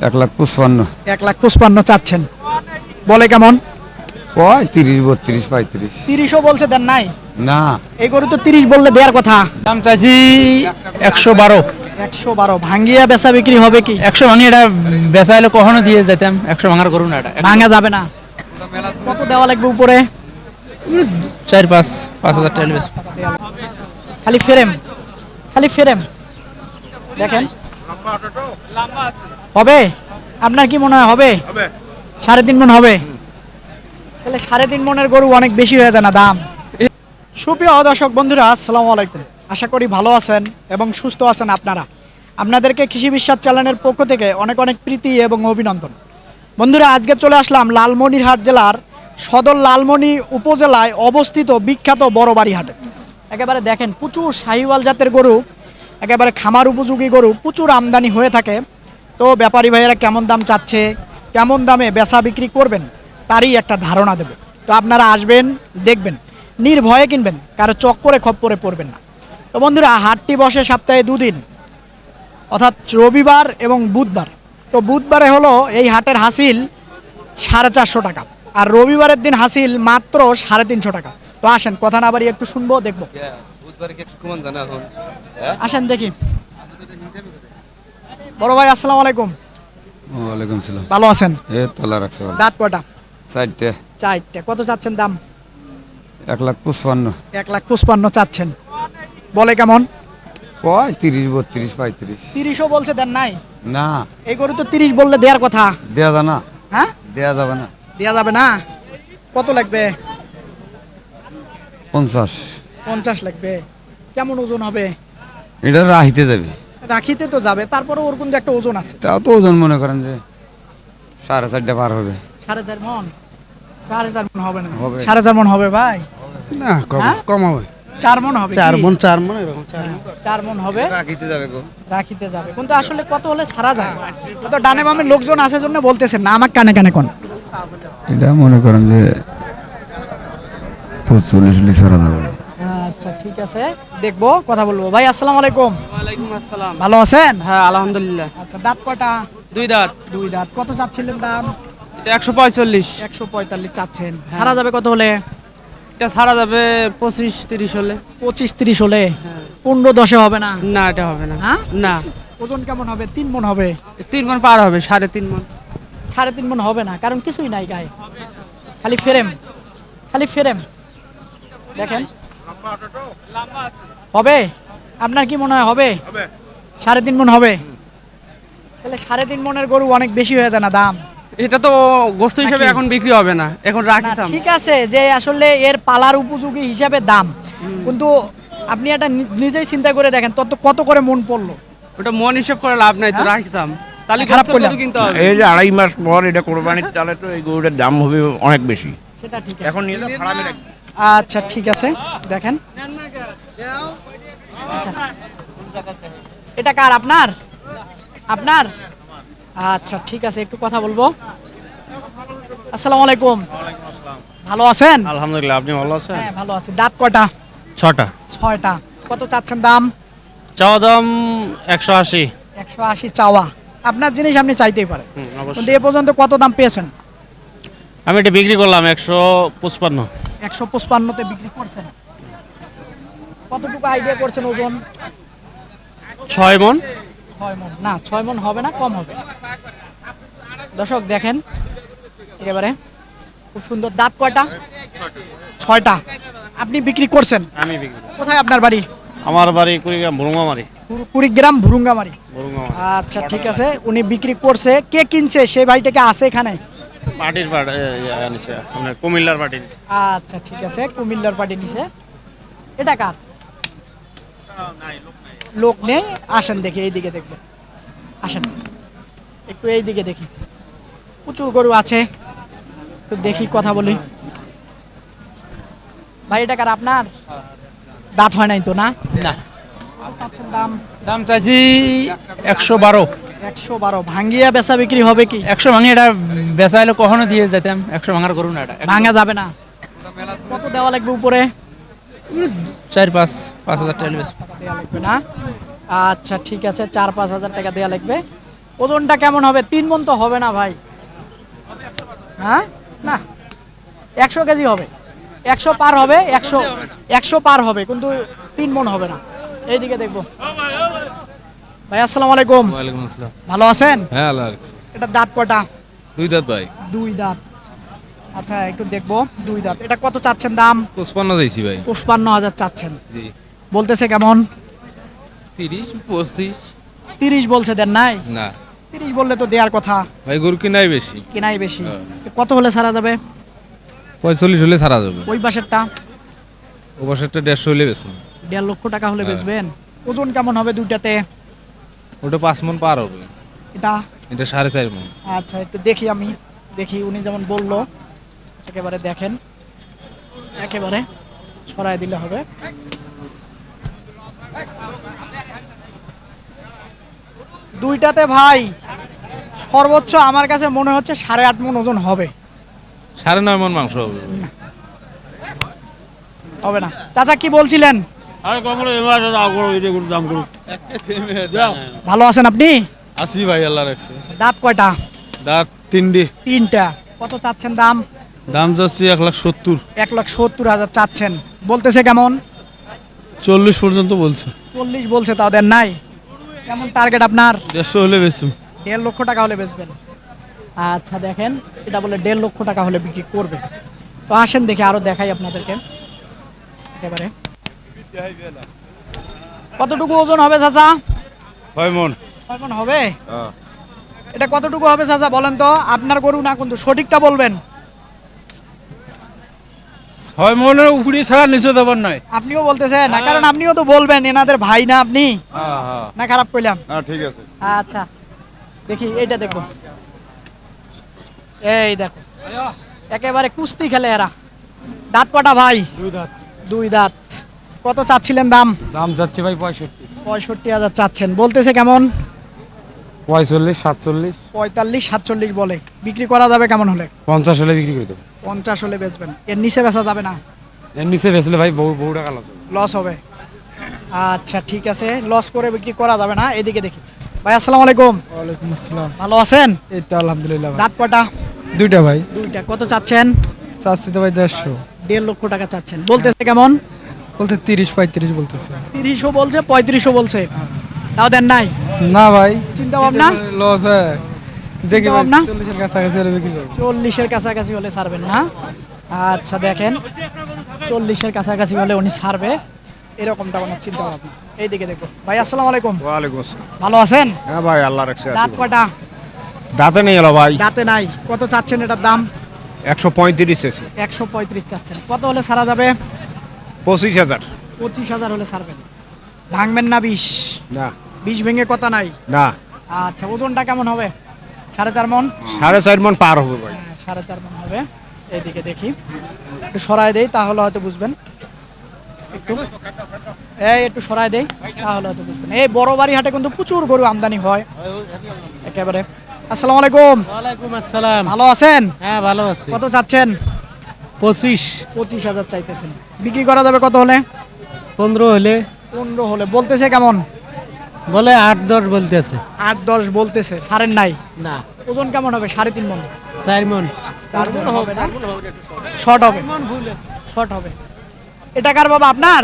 1,55,000। 1,55,000 চাচ্ছেন, বলে কেমন? কয় 30, 32, 35। 30ও বলছে, দেন নাই? না, এই গরু তো 30 বললে দেওয়ার কথা। দাম চাইছি 112। 112 ভাঙ্গিয়া বেচা বিক্রি হবে কি? 100 ভাঙি এটা বেচা হলে কখনো দিয়ে যেতাম, 100 ভাঙার করুন না এটা। ভাঙা যাবে না। কত দেওয়া লাগবে উপরে? 4-5 হাজার টাকা বেশ। খালি ফ্রেম, খালি ফ্রেম দেখেন। হবে? আপনার কি মনে হয় হবে? 3.5 মণ হবে? তাহলে 3.5 মণের গরু অনেক বেশি হয়ে যায় না দাম? সুপ্রিয় দর্শক বন্ধুরা, আসসালামু আলাইকুম। আশা করি ভালো আছেন এবং সুস্থ আছেন আপনারা। আপনাদেরকে কৃষি বিশ্বাস চ্যানেলের পক্ষ থেকে অনেক অনেক প্রীতি এবং অভিনন্দন। বন্ধুরা, আজকে চলে আসলাম লালমনিরহাট জেলার সদর লালমনি উপজেলায় অবস্থিত বিখ্যাত বড়বাড়ি হাটে। একেবারে দেখেন, প্রচুর শাহিওয়াল জাতের গরু, একেবারে খামার উপযোগী গরু প্রচুর আমদানি হয়ে থাকে। তো ব্যাপারী ভাইয়েরা কেমন দাম চাচ্ছে, কেমন দামে বেচা বিক্রি করবেন, তারই একটা ধারণা দেব। তো আপনারা আসবেন, দেখবেন, নির্ভয়ে কিনবেন, কারো চক্করে খপ্পরে পড়বেন না। তো বন্ধুরা, হাটটি বসে সপ্তাহে 2 দিন, অর্থাৎ রবিবার এবং বুধবার। তো বুধবারে হলো এই হাটের হাসিল 450 টাকা, আর রবিবারের দিন হাসিল মাত্র 350 টাকা। তো আসেন, কথা না বাড়ি একটু শুনবো, দেখবো। আসেন দেখি। বড় ভাই, আসসালামু আলাইকুম। ওয়ালাইকুম সালাম। ভালো আছেন? তোলা রাখছে দাঁত কয়টা? 4টে। 4টে। কত চাচ্ছেন দাম? 1,55,000। 1,55,000 চাচ্ছেন, বলে কেমন? কয় 30, 32, 35। 30ও বলছে, দেন নাই? না, এই গরু তো 30 বললে দেওয়ার কথা। দেয়া যাবে না। হ্যাঁ, দেয়া যাবে না। দেওয়া যাবে না। কত লাগবে? 50। 50 লাগবে। কেমন ওজন হবে? এটা রাহিতে যাবে। রাখিতে তো যাবে, তারপরে ওর কিন্তু একটা ওজন আছে। তাও তো ওজন মনে করেন যে 4.5 পার হবে। 4.5 মণ? 4.5 মণ হবে না। হবে। 4.5 মণ হবে ভাই? না, হ্যাঁ? কম হবে। 4 মণ হবে? 4 কি? মণ, 4 মণ এরকম 4 মণ। 4 মণ হবে। রাখিতে যাবে গো। রাখিতে যাবে, কিন্তু আসলে কত হলে সারা যায়? তো ডানে বামে লোকজন আছে জন্য বলতেছেন না, আমার কানে কানে কোন। এটা মনে করেন যে 45 ছাড়া যাবে। আচ্ছা, ঠিক আছে, দেখবো, কথা বলবো। ভাই, আসসালামু আলাইকুম। ওয়ালাইকুম আসসালাম। ভালো আছেন? হ্যাঁ, আলহামদুলিল্লাহ। আচ্ছা, দাঁত কয়টা? 2 দাঁত। 2 দাঁত। কত চাচ্ছিলেন দাম? এটা 145। 145 চাচ্ছেন। ছাড়া যাবে কত হলে? এটা ছাড়া যাবে 25-30 হলে। 25-30 হলে? 15-10 হবে না? না, এটা হবে না। হ্যাঁ? না, ওজন কেমন হবে? 3 মণ হবে? 3 মণ পার হবে, 3.5 মণ। 3.5 মণ হবে না, কারণ কিছুই নাই গায়ে, খালি ফ্রেম, খালি ফ্রেম দেখেন। হবে? আপনার কি মনে হয় হবে? 3.5 মণ হবে? তাহলে 3.5 মণের গরু অনেক বেশি হয়ে যায় না দাম? এটা তো গোস্ত হিসেবে নাকি? এখন বিক্রি হবে না, এখন না, রাখিছাম। ঠিক আছে, যে আসলে এর পালার উপযোগী হিসাবে দাম, কিন্তু আপনি এটা নিজেই চিন্তা করে দেখেন, তত কত করে মন পড়লো। ওটা মন হিসাব করে লাভ নাই তো, হ্যাঁ? রাখিছাম। তাহলে খারাপ গোস্ত করলাম। গরু কিনতে হবে। এই যে 2.5 মাস পর এটা কোরবানির চালে তো এই গরুটার দাম হবে অনেক বেশি। সেটা ঠিক আছে। এখন নিয়ে যাও ফার্মে রাখি। আচ্ছা, ঠিক আছে, দেখেন। আচ্ছা, এটা কার? আপনার? আপনার? আচ্ছা, ঠিক আছে, একটু কথা বলবো। আসসালামু আলাইকুম। ভালো আছেন? আলহামদুলিল্লাহ, আপনি ভালো আছেন? হ্যাঁ, ভালো আছি। দাঁত কয়টা? 6টা। 6টা। কত চাচ্ছেন দাম? চাওয়া দাম 180। 180 চাওয়া। আপনার জিনিস আপনি চাইতেই পারেন, কিন্তু অবশ্যই। এ পর্যন্ত কত দাম পেয়েছেন? আমি এটা বিক্রি করলাম 155। 155-তে বিক্রি করছেন। কতটুকু আইডিয়া করছেন ওজন? 6 মণ। 6 মণ না, 6 মণ হবে না, কম হবে। দর্শক দেখেন, একেবারে খুব সুন্দর। দাঁত কয়টা? 6টা। আপনি বিক্রি করছেন? আমি বিক্রি করলাম। কোথায় আপনার বাড়ি? আমার বাড়ি কুড়িগ্রাম ভুরুঙ্গামারি। কুড়িগ্রাম ভুরুঙ্গামারি। ভুরুঙ্গামারি। আচ্ছা, ঠিক আছে, উনি বিক্রি করছে। কে কিনছে সেই ভাইটাকে আছে এখানে? পার্টির আপনার কুমিল্লার পার্টি। আচ্ছা, ঠিক আছে, কুমিল্লার পার্টি নিছে। এটা কার? লোক নেই। আসেন দেখি, এইদিকে দেখবো। আসেন একটু এইদিকে দেখি, প্রচুর গরু আছে, একটু দেখি, কথা বলি। ভাই, এটা কার? আপনার? দাঁত হয় নাই তো না? না, চাচ্ছেন দাম? দাম চাইছি 112। 112 ভাঙ্গিয়া বেচা বিক্রি হবে কি? 100 ভাঙি এটা বেচা হলে কখনো দিয়ে যেতাম, 100 ভাঙার করুন না এটা। ভাঙা যাবে না। কত দেওয়া লাগবে উপরে? 4-5 হাজার টাকা বেশ। দেওয়া লাগবে না? আচ্ছা, ঠিক আছে, 4-5 হাজার টাকা দেওয়া লাগবে। ওজনটা কেমন হবে? 3 মণ তো হবে না ভাই। হ্যাঁ, না 100 কেজি হবে, 100 পার হবে, 100 পার হবে, কিন্তু 3 মণ হবে না। এইদিকে দেখবো। ভাই আসসালামু আলাইকুম। ওয়ালাইকুম আসসালাম। ভালো আছেন? হ্যাঁ আল্লাহ রাখছে। এটা দাঁত কটা? 2 দাঁত ভাই। 2 দাঁত। আচ্ছা একটু দেখবো। 2 দাঁত। এটা কত চাচ্ছেন দাম? 55 যাইছি ভাই। 55,000 চাচ্ছেন। জি। বলতেছে কেমন? 30 25 30 বলছে, দেন নাই? না 30 বললে তো দেওয়ার কথা। ভাই গরু কিনাই বেশি। কেনাই বেশি। হ্যাঁ। তো কত হলে ছাড়া যাবে? 45 হলে ছাড়া যাবে। ওই পাশেরটা ও পাশেরটা 150 হলে বেশি। 1.5 লক্ষ টাকা হলে হ্যাঁ। বেচবেন। ওজন কেমন হবে দুইটাতে? ওটা 5 মণ পার হবে। এটা এটা 4.5 মণ। আচ্ছা একটু দেখি, আমি দেখি উনি যেমন বললো একেবারে দেখেন, একেবারে ছড়াই দিলে হবে। দুইটাতে ভাই সর্বোচ্চ আমার কাছে মনে হচ্ছে 8.5 মণ ওজন হবে। 9.5 মণ মাংস হবে। হবে না। চাচা কি বলছিলেন? আরে কমরে এবার দাও করো এটা করে দাম করো। ভালো আছেন আপনি? আসি ভাই আল্লাহ রাখছে। দাঁত কয়টা? দাঁত 3ডি। 3টা। কত চাচ্ছেন দাম? দাম যাচ্ছে 1,70,000। 1,70,000 চাচ্ছেন। বলতেছে কেমন? 40 পর্যন্ত বলছে। 40 বলছে, তাও দেন নাই। কেমন টার্গেট আপনার? 150 হলে বেশি। 1.5 লক্ষ টাকা হলে বেচবেন। আচ্ছা দেখেন, এটা বলে 1.5 লক্ষ টাকা হলে বিক্রি করবে। তো আসেন দেখি আরো দেখাই আপনাদেরকে একেবারে। কতটুকু ওজন হবে চাচা? 6 মণ। 6 মণ হবে। এটা কতটুকু হবে চাচা বলেন তো? আপনার গরু না, কিন্তু সঠিকটা বলবেন। 6 মনের উপরে ছাড়া নিচে দেবার নয়। আপনিও বলতেছেন না, কারণ আপনিও তো বলবেন, এনাদের ভাই না আপনি? হ্যাঁ হ্যাঁ। না খারাপ কইলাম? হ্যাঁ ঠিক আছে। আচ্ছা দেখি এইটা দেখো, এই দেখো একেবারে কুস্তি খেলে এরা। দাঁত কটা ভাই? 2 দাঁত। 2 দাঁত। কত চাচ্ছিলেন দাম? দাম যাচ্ছে ভাই 65। 65,000 চাচ্ছেন। বলতেছে কেমন? 45 47 45 47 বলে। বিক্রি করা যাবে কেমন হলে? 50 হলে বিক্রি করে দেবো। 50 হলে বেচবেন। এর নিচে বেচা যাবে না? এর নিচে বেচলে ভাই বহু টাকা লস হবে। লস হবে। আচ্ছা ঠিক আছে, লস করে বিক্রি করা যাবে না। এদিকে দেখি। ভাই আসসালামু আলাইকুম। ওয়ালাইকুম আসসালাম। ভালো আছেন? এই তো আলহামদুলিল্লাহ ভাই। দাঁত কটা? 2টা ভাই। 2টা। কত চাচ্ছেন? চাচ্ছি তো ভাই 150। 1.5 লক্ষ টাকা চাচ্ছেন। বলতেছে কেমন? বলতে 30 35 বলতেছে। 30ও বলছে, 35ও বলছে, তাও দেন নাই? না ভাই চিন্তা ভাবনা? লস হয়। দেখি ভাই ভাবনা? 40 এর কাছাকাছি হলে বিক্রি করব। 40-এর কাছাকাছি হলে ছাড়বেন না? আচ্ছা দেখেন, 40-এর কাছাকাছি হলে উনি ছাড়বে, এরকমটা ওনার চিন্তা ভাবনা। এইদিকে দেখো। ভাই আসসালামু আলাইকুম। ওয়ালাইকুম আসসালাম। ভালো আছেন? হ্যাঁ ভাই আল্লাহ রাখছে। দাঁত কটা? দাঁতে নেই এলো ভাই। দাঁতে নাই। কত চাচ্ছেন এটার দাম? 135 এসে। 135 চাচ্ছেন। কত হলে ছাড়া যাবে? 25,000। 25,000 হলে ছাড়বেন। ভাঙবেন না 20? না 20 ভেঙে কথা নাই। না আচ্ছা ওজনটা কেমন হবে? 4.5 মণ? 4.5 মণ পার হবে ভাই। 4.5 মণ হবে। এইদিকে দেখি, একটু সরাই দেই তাহলে হয়তো বুঝবেন। একটু একটু সরাই দেই তাহলে হয়তো বুঝবেন। এই বড় বাড়ি হাটে কিন্তু প্রচুর গরু আমদানি হয় একেবারে। আসসালামু আলাইকুম। ওয়ালাইকুম আসসালাম। ভালো আছেন? হ্যাঁ ভালো আছি। কত চাচ্ছেন? 25 25,000 চাইতেছেন। বিক্রি করা যাবে কত হলে? 15 হলে 15 হলে। বলতেছে কেমন? বলে 8 10 বলতেছে। 8-10 বলতেছে, ছাড়েন নাই? না ওজন কেমন হবে? 3.5 মণ? 4 মণ। 4 মণ হবে না? শর্ট হবে, শর্ট হবে। এটা কার বাবা আপনার?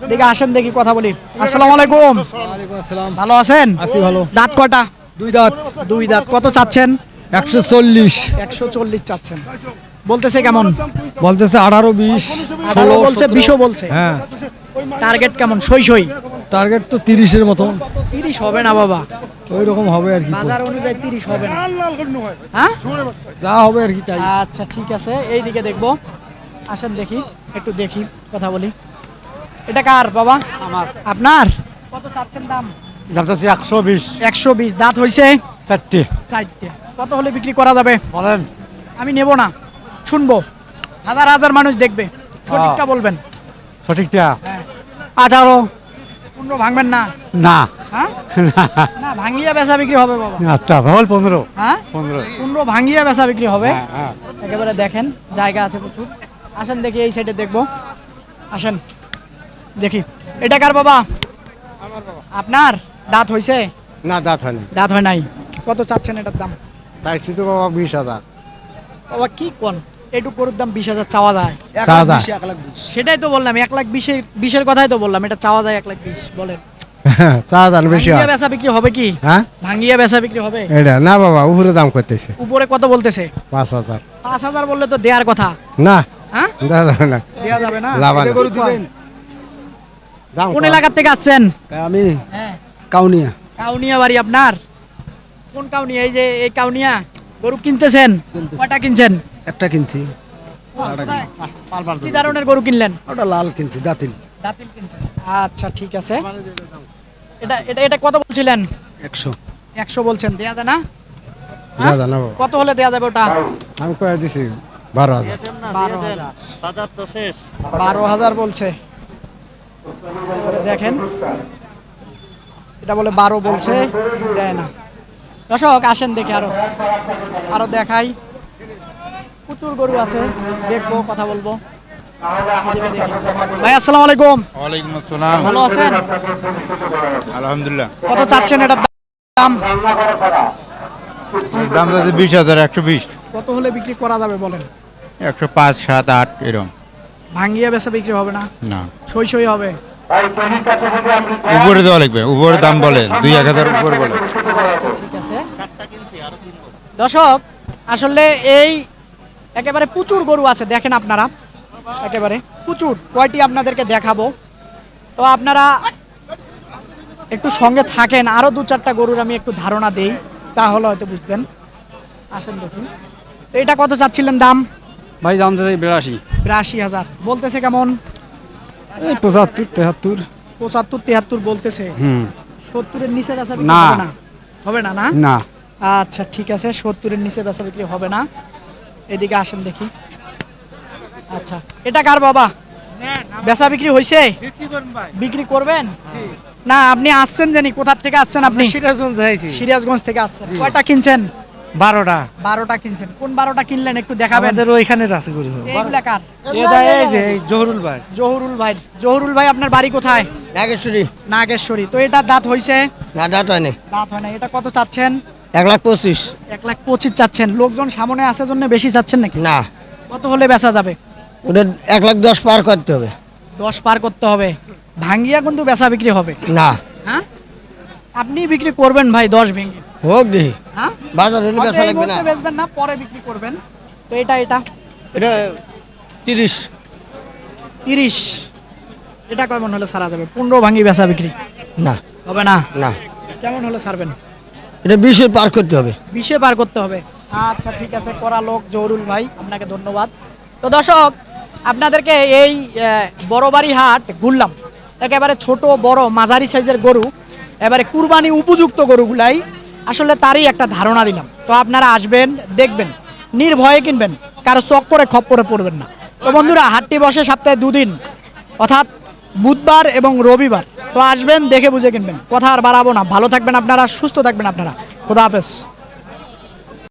দেখে আসেন দেখি কথা বলি। আসসালামু আলাইকুম। ওয়ালাইকুম আসসালাম। ভালো আছেন? আছি ভালো। দাঁত কটা? 2 দাঁত। 2 দাঁত। কত চাচ্ছেন? 140 140 চাচ্ছেন। বলতেছে কেমন? বলতেছে 18 20 18 বলছে, 20ও বলছে। হ্যাঁ টার্গেট কেমন? সই টার্গেট তো 30 এর মতো। 30 হবে না বাবা, ওই রকম হবে আর কি। বাজার অনুযায়ী 30 হবে না। হ্যাঁ যা হবে আর কি তাই। আচ্ছা ঠিক আছে, এইদিকে দেখবো। আসেন দেখি, একটু দেখি, কথা বলি। এটা কার বাবা? আমার। আপনার? কত চাচ্ছেন দাম? দাম চাচ্ছি 120। 120। দাঁত হইছে? 4টে। 4টে। কত হলে বিক্রি করা যাবে? বলেন। আমি নেব না, শুনবো। হাজার হাজার মানুষ দেখবে, সঠিকটা বলবেন। সঠিকটা হ্যাঁ। 18। 15 ভাঙবেন না? না হ্যাঁ না, ভাঙিয়ে বেচা বিক্রি হবে বাবা। আচ্ছা বল 15। হ্যাঁ 15। 15 ভাঙিয়ে বেচা বিক্রি হবে। হ্যাঁ। একেবারে দেখেন, জায়গা আছে প্রচুর। আসেন দেখি, এই সাইডে দেখবো। আসেন দেখি। এটা কার বাবা? আপনার? দাঁত হইছে? না দাঁত হয় না দাঁত হয় নাই। কত চাচ্ছেন এটার দাম? চাইছি তো বাবা 20,000 বাবা কি কোন, এইটুক গরুর দাম 20,000 চাওয়া যায়? চাওয়া যায়। সেটাই তো বললাম, 1,20,000 কথাই তো বললাম, এটা চাওয়া যায় 1,20,000। বলেন চাওয়া যান বেশি ভাঙ্গিয়া হয় বেচা বিক্রি হবে কি? হ্যাঁ ভাঙ্গিয়া বেচা বিক্রি হবে? এটা না বাবা উপরে দাম করতেছে উপরে কত বলতেছে? 5,000 5,000 বললে তো দেওয়ার কথা। না হ্যাঁ, দেওয়া যাবে না দেওয়া যাবে না। লাভ এটা গরু দিবেন? দাম কোন কম। এলাকার থেকে আসছেন? আমি হ্যাঁ, কাউনিয়া কাউনিয়া বাড়ি আপনার? কোন কাউনিয়া? এই যে এই কাউনিয়া গরু কিনতেছেন? কয়টা কিনছেন? একটা কিনছি কি ধরনের গরু কিনলেন? ওটা লাল কিনছি দাঁতিল দাঁতিল কিনছেন। আচ্ছা ঠিক আছে। এটা এটা এটা কত বলছিলেন? 100 100 বলছেন, দেয়া যায় না? দেওয়া যায় না বাবা কত হলে দেয়া যাবে ওটা? আমি কয়ে দিছি 12,000 12,000 বলছে। এবারে দেখেন, এটা বলে 12 বলছে, দেয় না। দর্শক আসেন দেখি আরো দেখাই। প্রচুর গরু আছে, দেখবো, কথা বলবো। এদিকে দেখি। ভাই আসসালামু আলাইকুম, ওয়ালাইকুম আসসালাম। ভালো আছেন? আলহামদুলিল্লাহ। কত চাচ্ছেন এটার দাম? দাম যাচ্ছে 20,000, 120, কত হলে বিক্রি করা যাবে বলেন? 105, 7, 8 এরকম। ভাঙ্গিয়া বেচা বিক্রি হবে না? না, সই সই হবে? উপরে দেওয়া লাগবে, উপরে দাম বলে 2-1,000 উপরে বলে। ঠিক আছে। দর্শক আসলে এই একেবারে প্রচুর গরু আছে, দেখেন আপনারা, একেবারে প্রচুর। কয়টি আপনাদেরকে দেখাবো, তো আপনারা একটু সঙ্গে থাকেন। আরো 2-4টা গরুর আমি একটু ধারণা দেই, তাহলে হয়তো বুঝবেন। আসেন দেখি। তো এটা কত চাচ্ছিলেন দাম? ভাই দাম যাচ্ছে 82 82,000 বলতেছে। কেমন? এই 75 73 75-73 বলতেছে। 70-এর নিচে বেচা বিক্রি না। হবে না? হবে না, না? না আচ্ছা ঠিক আছে, 70-এর নিচে বেচা বিক্রি হবে না। এদিকে আসেন দেখি। আচ্ছা, এটা কার বাবা? বেচা বিক্রি হয়েছে? বিক্রি করবেন? না, আপনি আসছেন জানি, কোথা থেকে আসছেন আপনি? সিরাজগঞ্জ যাইছি সিরাজগঞ্জ থেকে আসছেন। কয়টা কিনছেন? 12টা 12টা কিনছেন। কোন 12টা কিনলেন একটু দেখাবেন? আমাদের ওইখানে আছে গরু এইগুলা কার? এই যে এই জহুরুল ভাই জহুরুল ভাই। জহুরুল ভাই আপনার বাড়ি কোথায়? নাগেশ্বরী নাগেশ্বরী। তো এটা দাঁত হইছে? না দাঁত হয় না দাঁত হয় না। এটা কত চাচ্ছেন? 1,25,000 1,25,000 চাচ্ছেন। লোকজন সামনে আছে জন্য বেশি চাচ্ছেন নাকি? না কত হলে বেচা যাবে? ওটা 1,10,000 পার করতে হবে 10 পার করতে হবে। ভাঙ্গিয়া কিন্তু বেচা বিক্রি হবে। না হ্যাঁ, আপনি বিক্রি করবেন ভাই 10 ভেঙে? হোক দেখি হ্যাঁ, বাজার হলে হয়তো বেচা এই লাগবে না মুহূর্তে বেচবেন না, পরে বিক্রি করবেন। তো এটা এটা 30 30। এটা কেমন হলে ছাড়া যাবে? 15 ভাঙ্গি বেচা বিক্রি না হবে না? না কেমন হলে ছাড়বেন? এটা 20 পার করতে হবে 20-এ পার করতে হবে। আচ্ছা ঠিক আছে, করা লোক জহুরুল ভাই, আপনাকে ধন্যবাদ। তো দর্শক আপনাদেরকে এই বড়বাড়ি হাট ঘুরলাম। একেবারে ছোট বড় মাঝারি সাইজের গরু, এবারে কুরবানি উপযুক্ত গরুগুলাই আসলে তারই একটা ধারণা দিলাম। তো আপনারা আসবেন, দেখবেন, নির্ভয়ে কিনবেন, কারো চক্করে খপ্পরে পড়বেন না। তো বন্ধুরা, হাটটি বসে সপ্তাহে 2 দিন, অর্থাৎ বুধবার এবং রবিবার। তো আসবেন, দেখে বুঝে কিনবেন। কথা আর বাড়াবো না। ভালো থাকবেন আপনারা, সুস্থ থাকবেন আপনারা। খোদা হাফেজ।